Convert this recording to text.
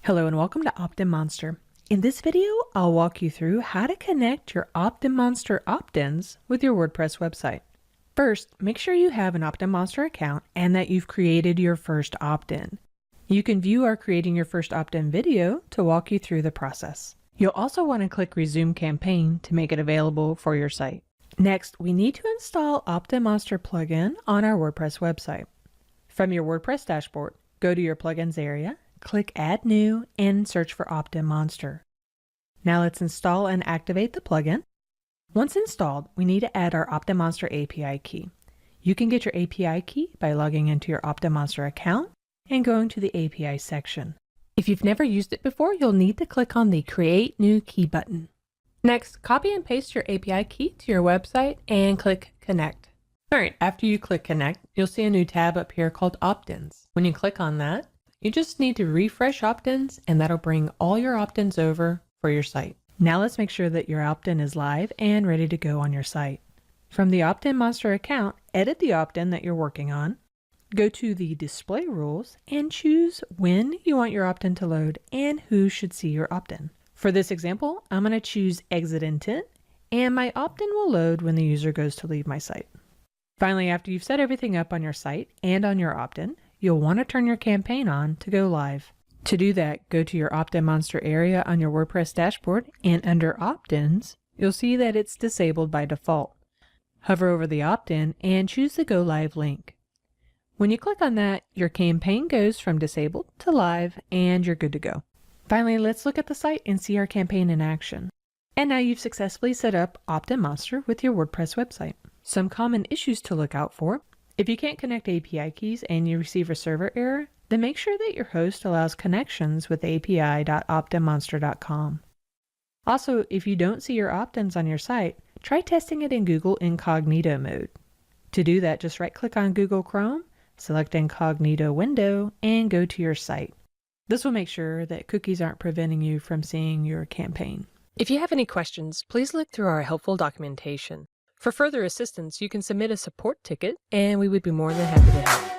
Hello and welcome to Optinmonster. In this video, I'll walk you through how to connect your Optinmonster opt-ins with your WordPress website. First, make sure you have an Optinmonster account and that you've created your first opt-in. You can view our Creating Your First Opt-in video to walk you through the process. You'll also want to click Resume Campaign to make it available for your site. Next, we need to install Optinmonster plugin on our WordPress website. From your WordPress dashboard, go to your Plugins area, click Add New, and search for Optinmonster. Now let's install and activate the plugin. Once installed, we need to add our Optinmonster API key. You can get your API key by logging into your Optinmonster account and going to the API section. If you've never used it before, you'll need to click on the Create New Key button. Next, copy and paste your API key to your website and click Connect. Alright, after you click Connect, you'll see a new tab up here called Opt-ins. When you click on that, you just need to refresh opt-ins and that'll bring all your opt-ins over for your site. Now let's make sure that your opt-in is live and ready to go on your site. From the Optinmonster account, edit the opt-in that you're working on, go to the display rules and choose when you want your opt-in to load and who should see your opt-in. For this example, I'm going to choose exit intent and my opt-in will load when the user goes to leave my site. Finally, after you've set everything up on your site and on your opt-in, you'll want to turn your campaign on to go live. To do that, go to your Optinmonster area on your WordPress dashboard and under opt-ins, you'll see that it's disabled by default. Hover over the opt-in and choose the Go Live link. When you click on that, your campaign goes from disabled to live and you're good to go. Finally, let's look at the site and see our campaign in action. And now you've successfully set up Optinmonster with your WordPress website. Some common issues to look out for. If you can't connect API keys and you receive a server error, then make sure that your host allows connections with api.optinmonster.com. Also, if you don't see your opt-ins on your site, try testing it in Google Incognito mode. To do that, just right-click on Google Chrome, select Incognito window, and go to your site. This will make sure that cookies aren't preventing you from seeing your campaign. If you have any questions, please look through our helpful documentation. For further assistance, you can submit a support ticket, and we would be more than happy to help.